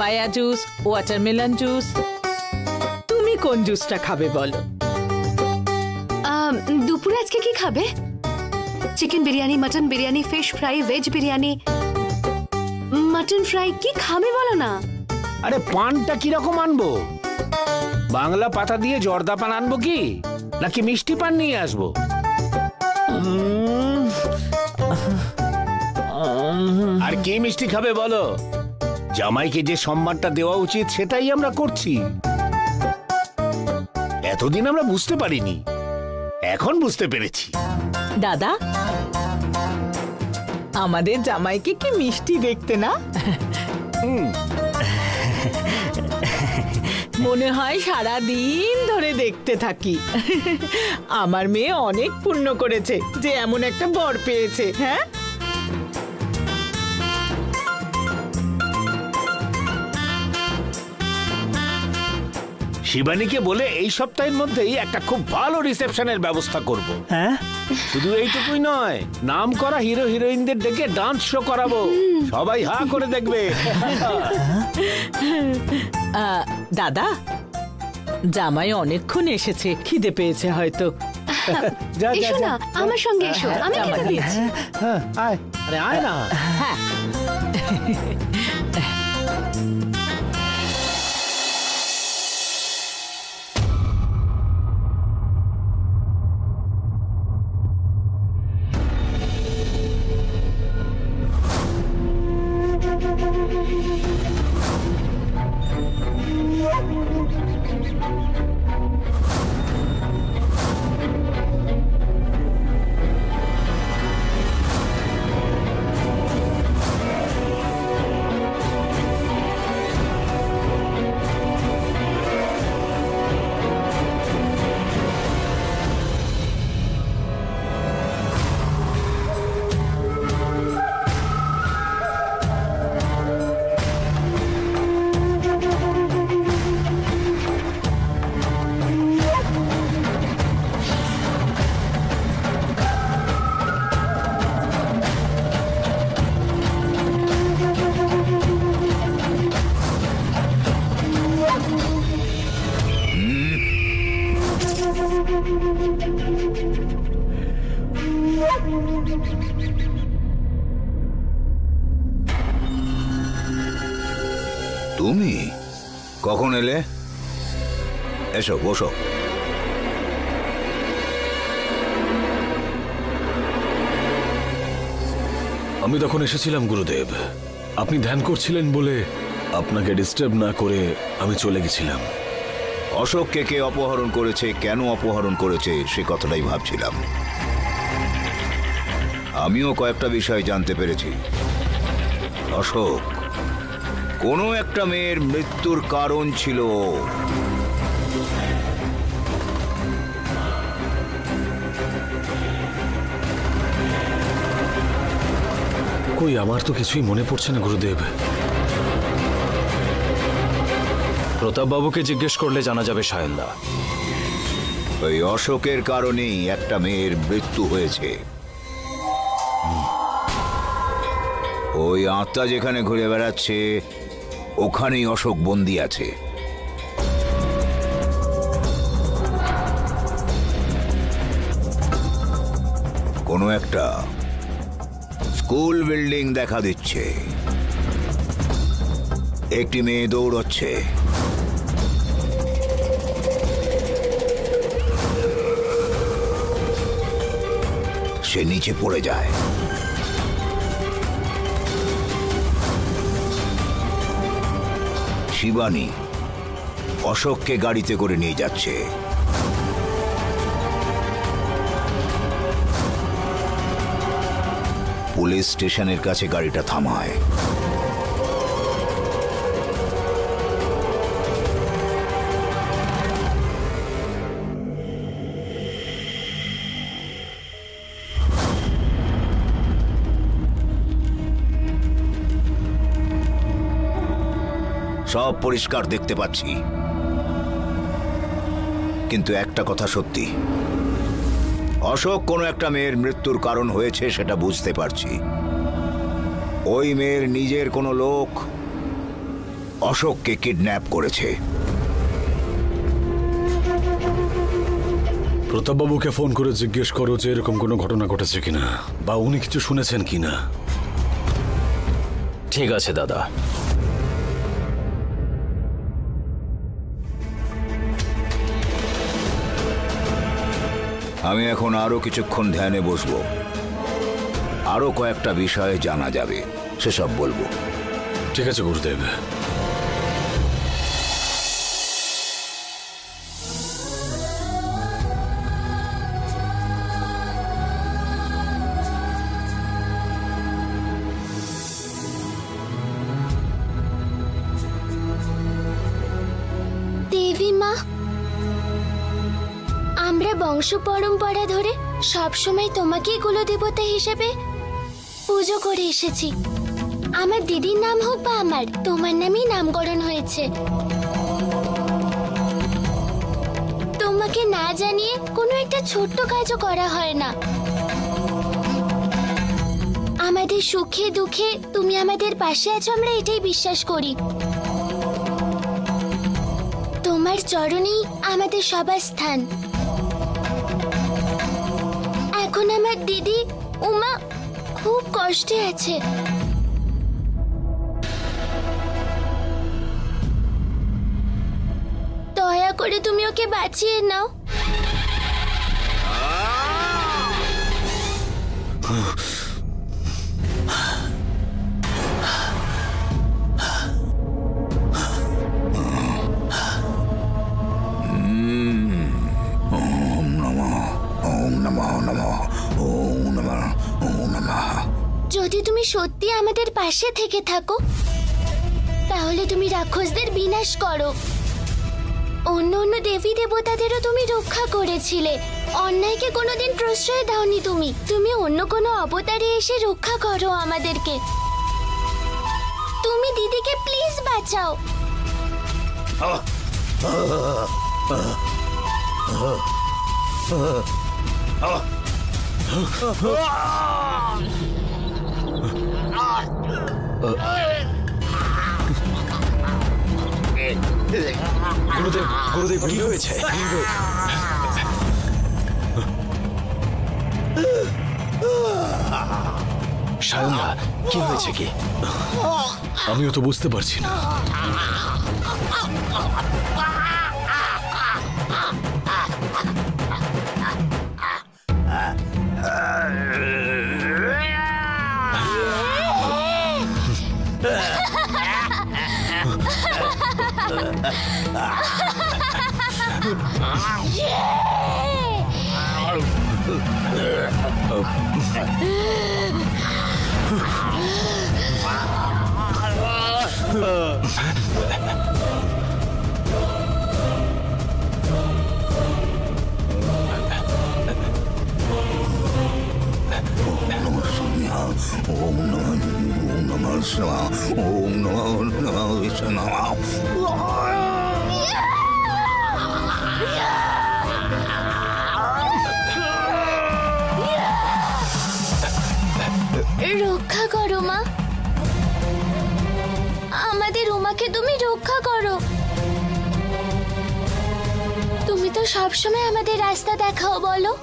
Papaya juice, watermelon juice. তুমি কোন জুসটা খাবে বলো? দুপুরে আজকে কি খাবে? Chicken biryani, mutton biryani, fish fry, veg biryani, mutton fry, কি খাবে বলো না? আরে পানটা কিরকম আনবো? বাংলা পাতা দিয়ে জর্দা পান আনবো কি, নাকি মিষ্টি পান নিয়ে আসবো? আর কি মিষ্টি খাবে বলো? জামাইকে যে সম্মানটা দেওয়া উচিত সেটাই আমরা করছি। এতদিন আমরা বুঝতে পারিনি, এখন বুঝতে পেরেছি। দাদা, আমাদের জামাইকে কি মিষ্টি দেখতে না? মনে হয় সারা দিন ধরে দেখতে থাকি। আমার মেয়ে অনেক পুণ্য করেছে যে এমন একটা বর পেয়েছে। হ্যাঁ, শিবানীকে বলে এই সপ্তাহের মধ্যেই একটা খুব ভালো রিসেপশনের ব্যবস্থা করব। হ্যাঁ, শুধু এইটুকুই নয়, নাম করা হিরো হিরোইনদের ডেকে ডান্স শো করাবো, সবাই হা করে দেখবে। দাদা, জামাই অনেকক্ষণ এসেছে, খিদে পেয়েছে হয়তো। এসো না, আমার সঙ্গে এসো, আমি খেতে দিচ্ছি। আয়, আরে আয় না। হ্যাঁ, তুমি কখন এলে? এসো, বসো। আমি তখন এসেছিলাম গুরুদেব, আপনি ধ্যান করছিলেন বলে আপনাকে ডিস্টার্ব না করে আমি চলে গেছিলাম। অশোককে কে অপহরণ করেছে, কেন অপহরণ করেছে সে কথাটাই ভাবছিলাম। আমিও কয়েকটা বিষয় জানতে পেরেছি। অশোক কোনো একটা মেয়ের মৃত্যুর কারণ ছিল। কই, আমার তো কিছুই মনে পড়ছে না গুরুদেব। প্রতাপ বাবুকে জিজ্ঞেস করলে জানা যাবে সায়নদা। ওই অশোকের কারণেই একটা মেয়ের মৃত্যু হয়েছে। ওই আত্মা যেখানে ঘুরে বেড়াচ্ছে ওখানেই অশোক বন্দী আছে। কোনো একটা স্কুল বিল্ডিং দেখা দিচ্ছে, একটি মেয়ে দৌড়চ্ছে। সে নিচে পড়ে যায়। শিবানী অশোককে গাড়িতে করে নিয়ে যাচ্ছে। পুলিশ স্টেশনের কাছে গাড়িটা থামায়। সব পরিষ্কার দেখতে পাচ্ছি, কিন্তু একটা কথা সত্যি, অশোক কোনো একটা মেয়ের মৃত্যুর কারণ হয়েছে সেটা বুঝতে পারছি। ওই মেয়ের নিজের কোনো লোক অশোককে কিডন্যাপ করেছে। প্রতাপবাবুকে ফোন করে জিজ্ঞেস করো যে এরকম কোনো ঘটনা ঘটেছে কিনা, বা উনি কিছু শুনেছেন কিনা। ঠিক আছে দাদা। আমি এখন আরো কিছুক্ষণ ধ্যানে বসবো, আরো কয়েকটা বিষয়ে জানা যাবে, সেসব বলবো। ঠিক আছে গুরুদেব। দেবী মা, আমরা বংশ পরম্পরা ধরে সবসময় তোমাকেই কুলদেবতা হিসেবে পুজো করে এসেছি। আমার দিদির নাম হোক বা আমার, তোমার নামই নামকরণ হয়েছে। তোমাকে না জানিয়ে কোনো একটা ছোট্ট কাজও করা হয় না। আমাদের সুখে দুঃখে তুমি আমাদের পাশে আছো, আমরা এটাই বিশ্বাস করি। তোমার চরণেই আমাদের সবার স্থান। এখন আমার দিদি উমা খুব কষ্টে আছে। দয়া করে তুমি ওকে বাঁচিয়ে নাও। যদি তুমি সত্যি আমাদের পাশে থেকে থাকো, তাহলে তুমি রাক্ষসদের বিনাশ করো। অন্য অন্য দেবী দেবতাদেরও তুমি রক্ষা করেছিলে, অন্যায়কে কোনোদিন প্রশ্রয় দাওনি। তুমি অন্য কোনো অবতারে এসে রক্ষা করো আমাদেরকে। তুমি দিদিকে প্লিজ বাঁচাও। গুরুদেব, গুরুদেব কি হয়েছে? সায়নদা, কি হয়েছে কি? আমিও তো বুঝতে পারছি না। রক্ষা করো মা, আমাদের উমাকে তুমি রক্ষা করো। তুমি তো সবসময় আমাদের রাস্তা দেখাও, বলো।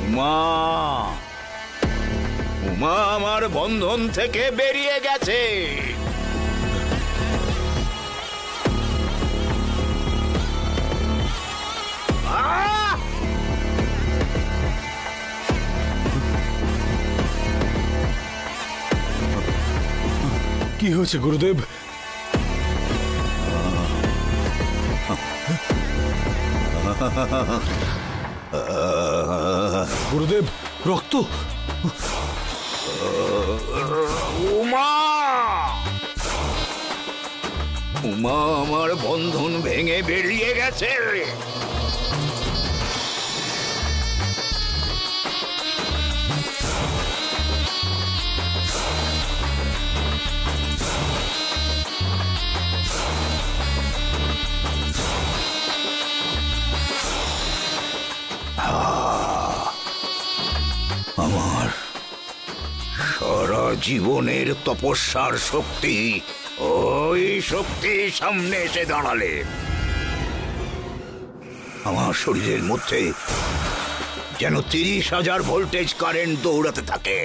উমা, উমা, আমার বন্ধন থেকে বেরিয়ে গেছে। কি হয়েছে গুরুদেব? গুরুদেব, রক্ত! উমা উমা আমার বন্ধন ভেঙে বেরিয়ে গেছে। আমার সারা জীবনের তপস্যার শক্তি, ওই শক্তি সামনে এসে দাঁড়ালে আমার শরীরের মধ্যে যেন 30,000 ভোল্টেজ কারেন্ট দৌড়াতে থাকে।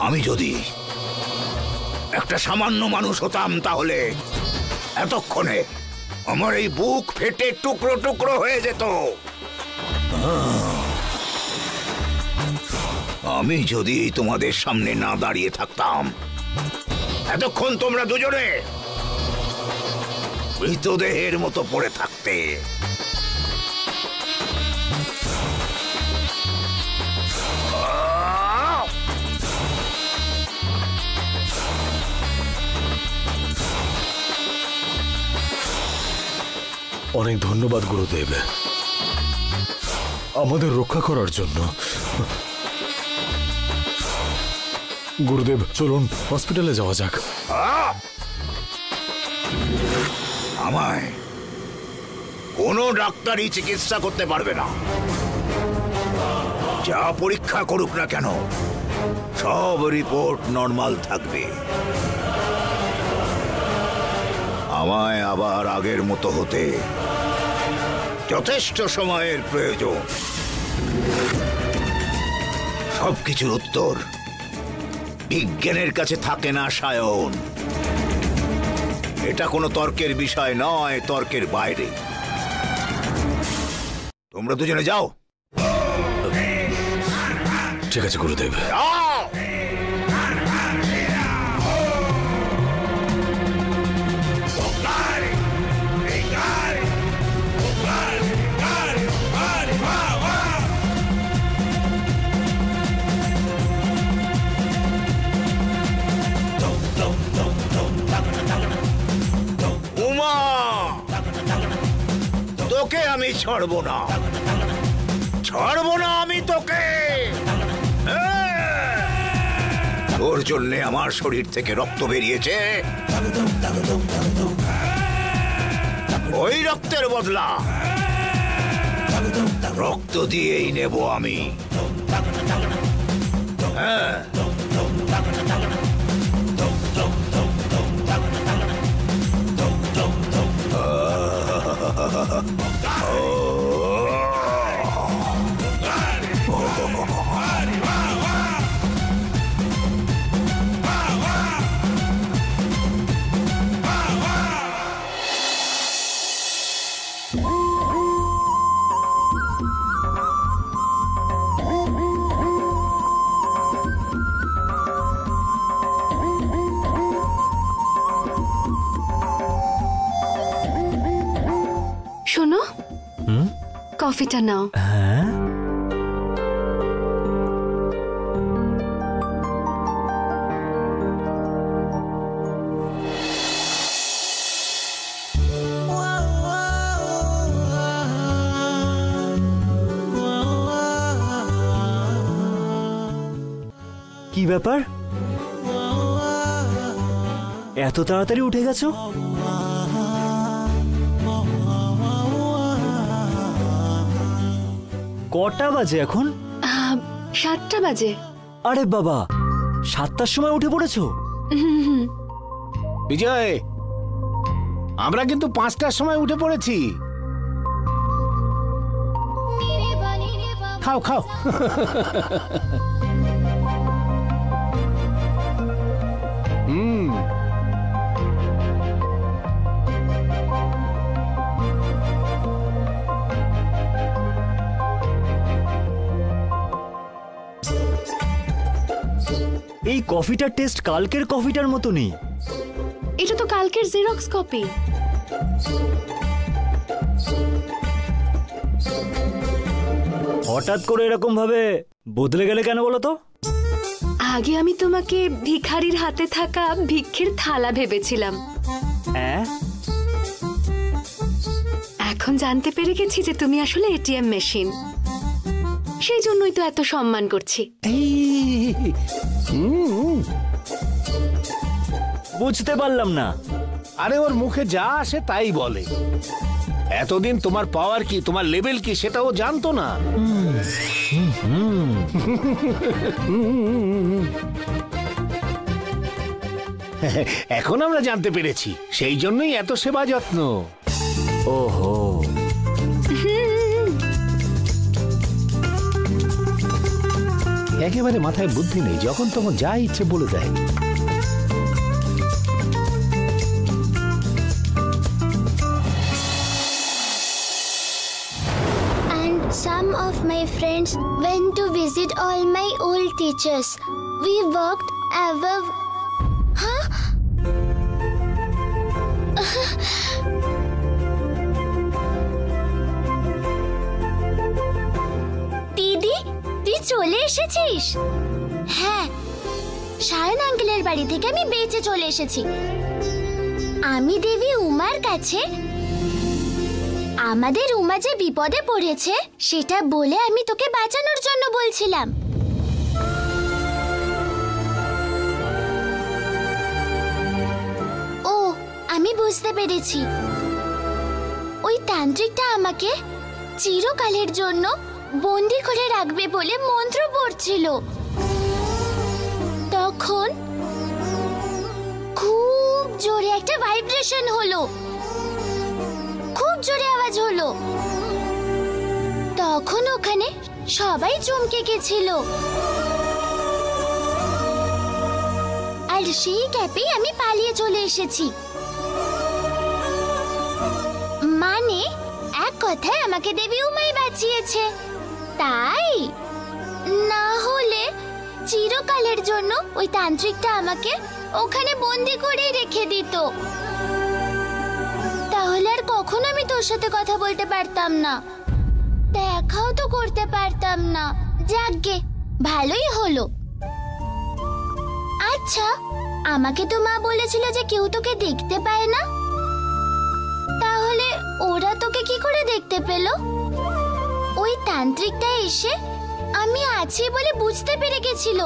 আমি যদি একটা সামান্য মানুষ হতাম তাহলে এতক্ষণে আমার এই বুক ফেটে টুকরো টুকরো হয়ে যেত। আমি যদি তোমাদের সামনে না দাঁড়িয়ে থাকতাম, এতক্ষণ তোমরা দুজনে মৃতদেহের মতো পড়ে থাকতে। অনেক ধন্যবাদ গুরুদেব, আমাদের রক্ষা করার জন্য। গুরুদেব, চলুন হসপিটালে যাওয়া যাক। আমায় কোনো ডাক্তারই চিকিৎসা করতে পারবে না। যা পরীক্ষা করুক না কেন, সব রিপোর্ট নরমাল থাকবে। আমায় আবার আগের মতো হতে যথেষ্ট সময়ের প্রয়োজন। সবকিছুর উত্তর বিজ্ঞানের কাছে থাকে না সায়ন। এটা কোনো তর্কের বিষয় নয়, তর্কের বাইরে। তোমরা দুজনে যাও। ঠিক আছে গুরুদেব। তোকে আমি ছাড়বো না, ছাড়বো না আমি তোকে। তোর জন্যে আমার শরীর থেকে রক্ত বেরিয়েছে, ওই রক্তের বদলা রক্ত দিয়েই নেব আমি। হ্যাঁ, শোনো, কফিটা নাও। কি ব্যাপার, এত তাড়াতাড়ি উঠে গেছো? কটা বাজে এখন? 7টা বাজে। আরে বাবা, 7টার সময় উঠে পড়েছো? বিজয়, আমরা কিন্তু 5টার সময় উঠে পড়েছি। খাও খাও। এই কফিটার টেস্ট কালকের কফিটার মতো নেই। এটা তো কালকের জেরক্স কপি। হঠাৎ করে এরকম ভাবে বদলে গেলে কেন বলো তো? আগে আমি তোমাকে ভিখারির হাতে থাকা ভিক্ষের থালা ভেবেছিলাম, হ্যাঁ, এখন জানতে পেরে গেছি যে তুমি আসলে এটিএম মেশিন। সেই জন্যই তো এত সম্মান করছি। বুঝতে পারলাম না। আরে ওর মুখে যা আসে তাই বলে। এতদিন তোমার পাওয়ার কি, তোমার লেভেল কি সেটা ও জানতো না। এখন আমরা জানতে পেরেছি, সেই জন্যই এত সেবা যত্ন। ওহো, একেবারে মাথায় বুদ্ধি নেই, যখন তখন যা ইচ্ছে বলে দেয়। Some of my friends went to visit all my old teachers. We walked above. Huh? দিদি, তুই চলে এসেছিস? হ্যাঁ, সায়ন আঙ্কেলের বাড়ি থেকে আমি বেঁচে চলে এসেছি। আমি দেবী উমার কাছে আমাদের উমা যে বিপদে পড়েছে সেটা বলে আমি তোকে বাঁচানোর জন্য বলছিলাম। ও, আমি বুঝতে পেরেছি। ওই তান্ত্রিকটা আমাকে চিরকালের জন্য বন্দি করে রাখবে বলে মন্ত্র পড়ছিল। তখন খুব জোরে একটা ভাইব্রেশন হলো, খুব জোরে আওয়াজ হলো। তখন ওখানে সবাই চমকে গেছিল, আর সেই গ্যাপেই আমি পালিয়ে চলে এসেছি। মানে এক কথায় আমাকে দেবী উমাই বাঁচিয়েছে। তাই না হলে চিরকালের জন্য ওই তান্ত্রিকটা আমাকে ওখানে বন্দি করে রেখে দিত। তাহলে আর কখনো আমি তোর সাথে কথা বলতে পারতাম না, দেখাও তো করতে পারতাম না। যাকগে, ভালোই হলো। আচ্ছা, আমাকে তো মা বলেছিল যে কেউ তোকে দেখতে পায় না, তাহলে ওরা তোকে কি করে দেখতে পেল? ওই তান্ত্রিকটা এসে আমি আছি বলে বুঝতে পেরে গেছিল,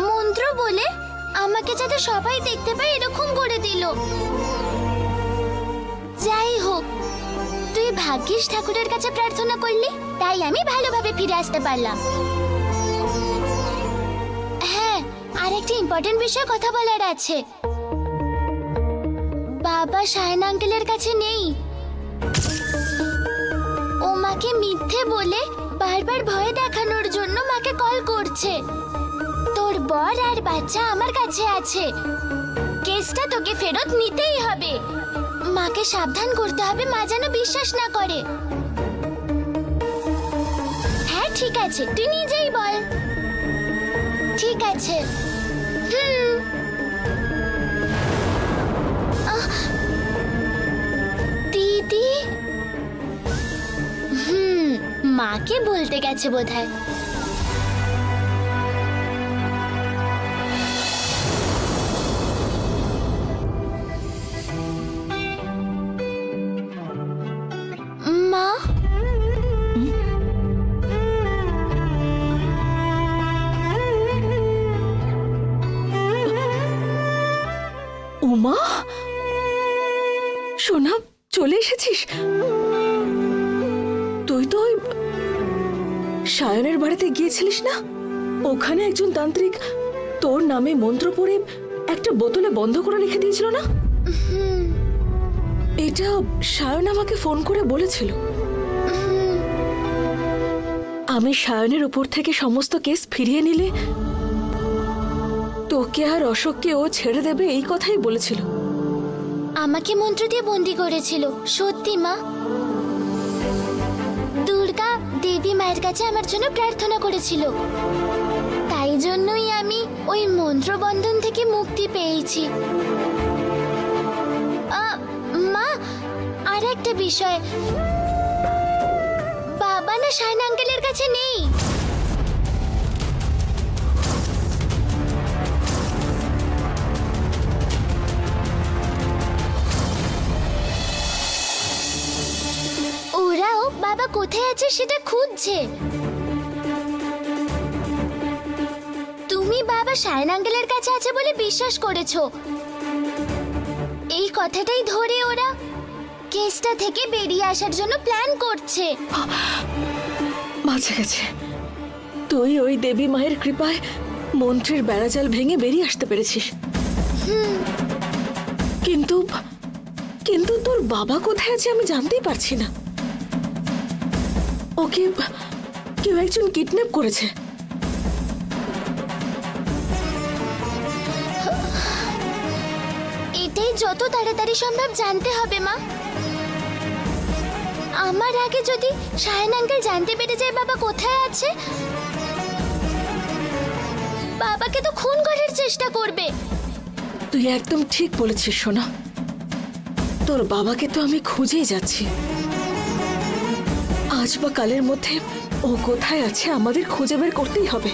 মন্ত্র বলে আমাকে যাতে সবাই দেখতে পায় এরকম করে দিল। যাই হোক, তুই ভাগ্যিস ঠাকুরের কাছে প্রার্থনা করলি, তাই আমি ভালোভাবে ফিরে আসতে পারলাম। হ্যাঁ, আর একটা ইম্পর্টেন্ট বিষয় কথা বলার আছে। বাবা সায়ন আঙ্কেলের কাছে নেই। ও মাকে মিথ্যে বলে বারবার ভয় দেখানোর জন্য মাকে কল করছে। তোর বর আর বাচ্চা আমার কাছে আছে, কেসটা তোকে ফেরত নিতেই হবে। মাকে সাবধান করতে হবে, মা যেন বিশ্বাস না করে। হ্যাঁ ঠিক আছে, তুই নিজেই বল। ঠিক আছে। দিদি, মাকে বলতে গেছে বোধহয়। মা, উমা, সোনা, চলে এসেছিস? তুই তো ওই সায়নের বাড়িতে গিয়েছিলিস না? ওখানে একজন তান্ত্রিক তোর নামে মন্ত্র পড়ে একটা বোতলে বন্ধ করে রেখে দিয়েছিল না? এটা সায়ন আমাকে ফোন করে বলেছিল। আমি সায়নের উপর থেকে সমস্ত কেস ফিরিয়ে নিলে তোকে আর অশোককে ও ছেড়ে দেবে এই কথাই বলেছিল। আমাকে মন্ত্র দিয়ে বন্দি করেছিল। সত্যি মা, দুর্গা দেবী মায়ের কাছে আমার জন্য প্রার্থনা করেছিল, তাই জন্যই আমি ওই মন্ত্রবন্ধন থেকে মুক্তি পেয়েছি। মা, আর একটা বিষয়, বাবা না শায়ন আঙ্কেলের কাছে নেই। ওরাও বাবা কোথায় আছে সেটা খুঁজছে। তুমি বাবা শায়ন আঙ্কেলের কাছে আছে বলে বিশ্বাস করেছো, এই কথাটাই ধরে ওরা কেসটা থেকে বেরিয়ে আসার জন্য প্ল্যান করছে। বাঁচা গেছে, তুই ওই দেবী মায়ের কৃপায় মন্ত্রের বেড়াজাল ভেঙে বেরিয়ে আসতে পেরেছিস। কিন্তু কিন্তু তোর বাবা কোথায় আছে আমি জানতেই পারছি না। ওকে কেউ একজন কিডন্যাপ করেছে। এটাই যত তাড়াতাড়ি সম্ভব জানতে হবে মা। আমার আগে যদি শায়ন আঙ্কেল জানতে পেরে যায় বাবা কোথায় আছে, বাবাকে তো খুন করার চেষ্টা করবে। তুই একদম ঠিক বলেছিস সোনা, তোর বাবাকে তো আমি খুঁজেই যাচ্ছি। আজ বা কালের মধ্যে ও কোথায় আছে আমাদের খুঁজে বের করতেই হবে।